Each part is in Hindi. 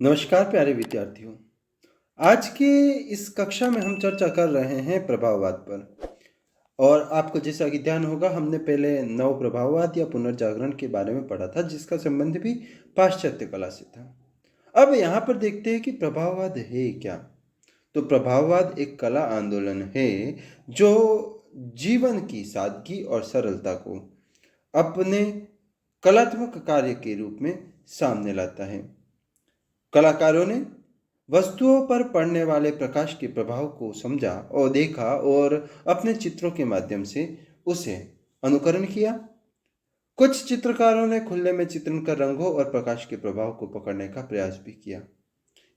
नमस्कार प्यारे विद्यार्थियों। आज के इस कक्षा में हम चर्चा कर रहे हैं प्रभाववाद पर। और आपको जैसा कि ध्यान होगा, हमने पहले नव प्रभाववाद या पुनर्जागरण के बारे में पढ़ा था, जिसका संबंध भी पाश्चात्य कला से था। अब यहाँ पर देखते हैं कि प्रभाववाद है क्या। तो प्रभाववाद एक कला आंदोलन है जो जीवन की सादगी और सरलता को अपने कलात्मक कार्य के रूप में सामने लाता है। कलाकारों ने वस्तुओं पर पड़ने वाले प्रकाश के प्रभाव को समझा और देखा और अपने चित्रों के माध्यम से उसे अनुकरण किया। कुछ चित्रकारों ने खुले में चित्रण कर रंगों और प्रकाश के प्रभाव को पकड़ने का प्रयास भी किया।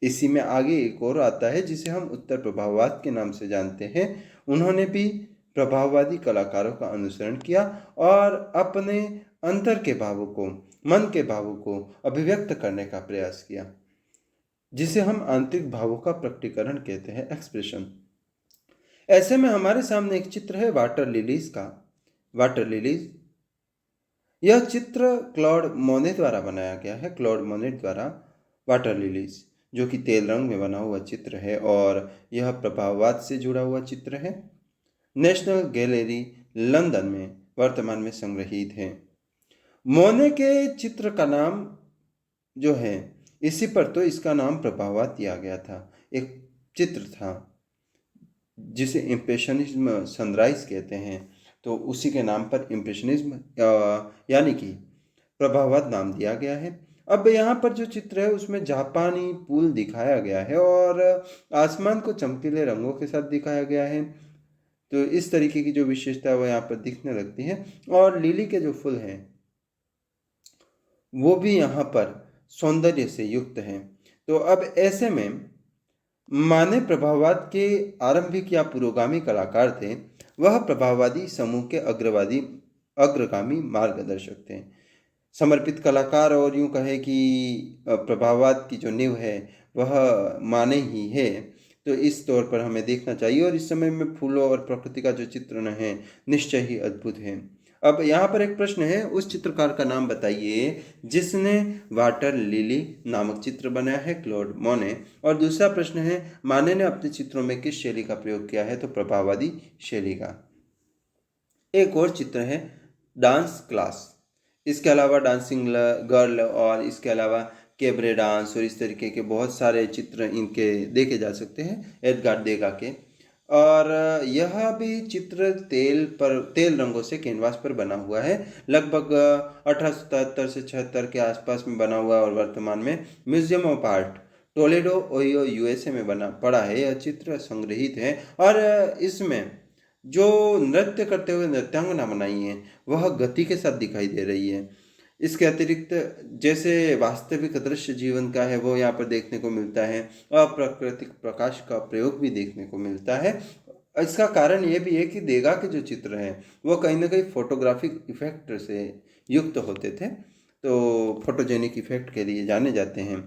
इसी में आगे एक और आता है जिसे हम उत्तर प्रभाववाद के नाम से जानते हैं। उन्होंने भी प्रभाववादी कलाकारों का अनुसरण किया और अपने अंतर के भावों को, मन के भावों को अभिव्यक्त करने का प्रयास किया, जिसे हम आंतरिक भावों का प्रकटीकरण कहते हैं, एक्सप्रेशन। ऐसे में हमारे सामने एक चित्र है वाटर लिलीज का। वाटर लिलीज, यह चित्र क्लॉड मोने द्वारा बनाया गया है। क्लॉड मोने द्वारा वाटर लिलीज, जो कि तेल रंग में बना हुआ चित्र है और यह प्रभाववाद से जुड़ा हुआ चित्र है। नेशनल गैलरी लंदन में वर्तमान में संग्रहित है। मोने के चित्र का नाम जो है, इसी पर तो इसका नाम प्रभाववाद दिया गया था। एक चित्र था जिसे इम्प्रेशनिज्म सनराइज कहते हैं, तो उसी के नाम पर इम्प्रेशनिज्म यानी कि प्रभाववाद नाम दिया गया है। अब यहाँ पर जो चित्र है उसमें जापानी पुल दिखाया गया है और आसमान को चमकीले रंगों के साथ दिखाया गया है। तो इस तरीके की जो विशेषता है वो यहाँ पर दिखने लगती है। और लिली के जो फूल हैं वो भी यहाँ पर सौंदर्य से युक्त हैं। तो अब ऐसे में माने प्रभाववाद के आरंभिक या पुरोगामी कलाकार थे। वह प्रभाववादी समूह के अग्रगामी मार्गदर्शक थे, समर्पित कलाकार। और यूं कहे कि प्रभाववाद की जो नींव है वह माने ही है। तो इस तौर पर हमें देखना चाहिए। और इस समय में फूलों और प्रकृति का जो चित्रण है निश्चय ही अद्भुत है। अब यहाँ पर एक प्रश्न है, उस चित्रकार का नाम बताइए जिसने वाटर लिली नामक चित्र बनाया है, क्लॉड मोने। और दूसरा प्रश्न है, माने ने अपने चित्रों में किस शैली का प्रयोग किया है, तो प्रभाववादी शैली का। एक और चित्र है डांस क्लास। इसके अलावा डांसिंग गर्ल और इसके अलावा कैबरे डांस और इस तरीके के बहुत सारे चित्र इनके देखे जा सकते हैं, एडगार देगा के। और यह भी चित्र तेल रंगों से कैनवास पर बना हुआ है। लगभग 1877 से 76 के आसपास में बना हुआ और वर्तमान में museum of art Toledo Ohio USA में बना पड़ा है। यह चित्र संग्रहित है और इसमें जो नृत्य करते हुए नृत्यांगना बनाई है वह गति के साथ दिखाई दे रही है। इसके अतिरिक्त जैसे वास्तविक दृश्य जीवन का है वो यहाँ पर देखने को मिलता है। अप्राकृतिक प्रकाश का प्रयोग भी देखने को मिलता है। इसका कारण ये भी है कि देगा के जो चित्र हैं वो कहीं ना कहीं फोटोग्राफिक इफेक्ट से युक्त होते थे, तो फोटोजेनिक इफेक्ट के लिए जाने जाते हैं।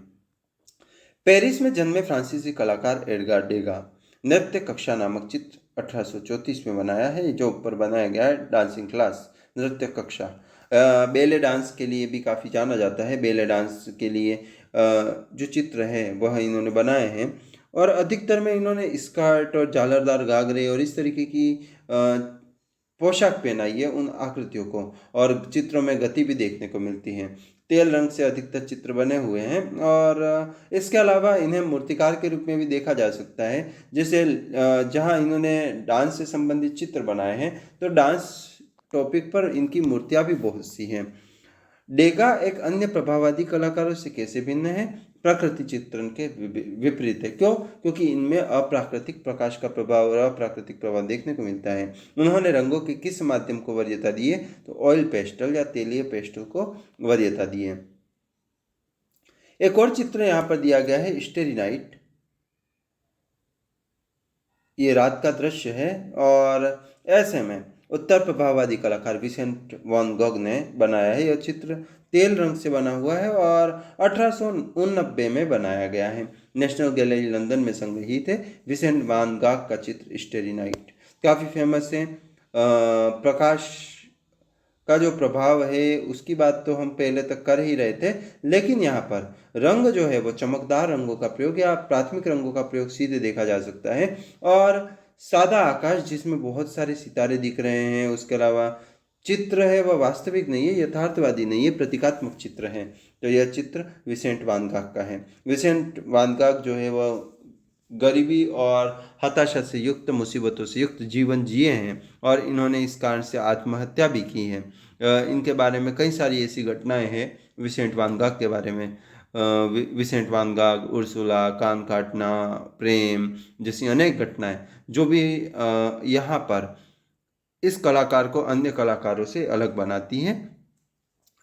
पेरिस में जन्मे फ्रांसीसी कलाकार एडगार डेगा नृत्य कक्षा नामक चित्र 1834 में बनाया है, जो ऊपर बनाया गया है डांसिंग क्लास, नृत्य कक्षा। बेले डांस के लिए भी काफ़ी जाना जाता है। बेले डांस के लिए जो चित्र है वह इन्होंने बनाए हैं और अधिकतर में इन्होंने स्कर्ट और झालरदार घाघरे और इस तरीके की पोशाक पहनाई है उन आकृतियों को, और चित्रों में गति भी देखने को मिलती है। तेल रंग से अधिकतर चित्र बने हुए हैं और इसके अलावा इन्हें मूर्तिकार के रूप में भी देखा जा सकता है। जैसे जहां इन्होंने डांस से संबंधित चित्र बनाए हैं तो डांस टॉपिक पर इनकी मूर्तियां भी बहुत सी हैं। डेगा एक अन्य प्रभाववादी कलाकारों से कैसे भिन्न है? प्रकृति चित्रण के विपरीत है। क्यों? क्योंकि इनमें अप्राकृतिक प्रकाश का प्रभाव और अप्राकृतिक प्रभाव देखने को मिलता है। उन्होंने रंगों के किस माध्यम को वरीयता दी है? तो ऑयल पेस्टल या तेलीय पेस्टल को वरीयता दी है। एक और चित्र यहाँ पर दिया गया है, स्टेरी नाइट। ये रात का दृश्य है और ऐसे में उत्तर प्रभाववादी कलाकार विसेंट वैन गॉग ने बनाया है। यह चित्र तेल रंग से बना हुआ है और 1889 में बनाया गया है। नेशनल गैलरी लंदन में संग्रहित है। विसेंट वैन गॉग का चित्र स्टेरी नाइट काफ़ी फेमस है। प्रकाश का जो प्रभाव है उसकी बात तो हम पहले तक कर ही रहे थे, लेकिन यहाँ पर रंग जो है वो चमकदार रंगों का प्रयोग या प्राथमिक रंगों का प्रयोग सीधे देखा जा सकता है। और सादा आकाश जिसमें बहुत सारे सितारे दिख रहे हैं, उसके अलावा चित्र है वह वास्तविक नहीं है, यथार्थवादी नहीं है, प्रतीकात्मक चित्र है। तो यह चित्र विसेंट वान गॉग का है। विसेंट वान गॉग जो है वह गरीबी और हताशा से युक्त, मुसीबतों से युक्त जीवन जिए हैं और इन्होंने इस कारण से आत्महत्या भी की है। इनके बारे में कई सारी ऐसी घटनाएं हैं विसेंट वान गॉग के बारे में। विसेंट वान गॉग, उर्सुला, कान काटना, प्रेम जैसी अनेक घटनाएं जो भी यहाँ पर इस कलाकार को अन्य कलाकारों से अलग बनाती हैं।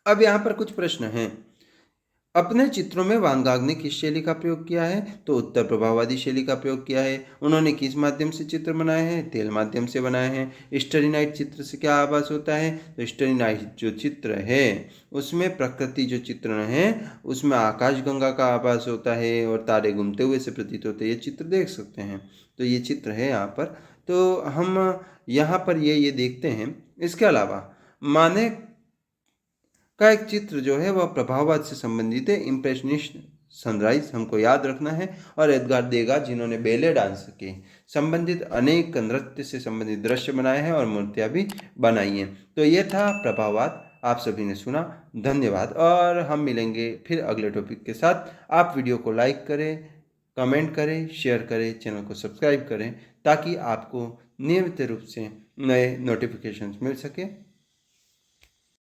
अब यहाँ पर कुछ प्रश्न हैं। अपने चित्रों में वान गॉग ने किस शैली का प्रयोग किया है? तो उत्तर प्रभाववादी शैली का प्रयोग किया है। उन्होंने किस माध्यम से चित्र बनाए हैं? तेल माध्यम से बनाए हैं। स्टरी नाइट चित्र से क्या आभास होता है? तो स्टरी नाइट जो चित्र है उसमें प्रकृति जो चित्रण है उसमें आकाशगंगा का आभास होता है और तारे घूमते हुए से प्रतीत होते हैं। ये चित्र देख सकते हैं। तो ये चित्र है यहाँ पर। तो हम यहाँ पर ये देखते हैं। इसके अलावा माने का एक चित्र जो है वह प्रभाववाद से संबंधित है। इम्प्रेशनिस्ट सनराइज हमको याद रखना है। और एडगार देगा जिन्होंने बेले डांस के संबंधित अनेक नृत्य से संबंधित दृश्य बनाए हैं और मूर्तियां भी बनाई हैं। तो ये था प्रभाववाद। आप सभी ने सुना, धन्यवाद। और हम मिलेंगे फिर अगले टॉपिक के साथ। आप वीडियो को लाइक करें, कमेंट करें, शेयर करें, चैनल को सब्सक्राइब करें ताकि आपको नियमित रूप से नए नोटिफिकेशंस मिल सके।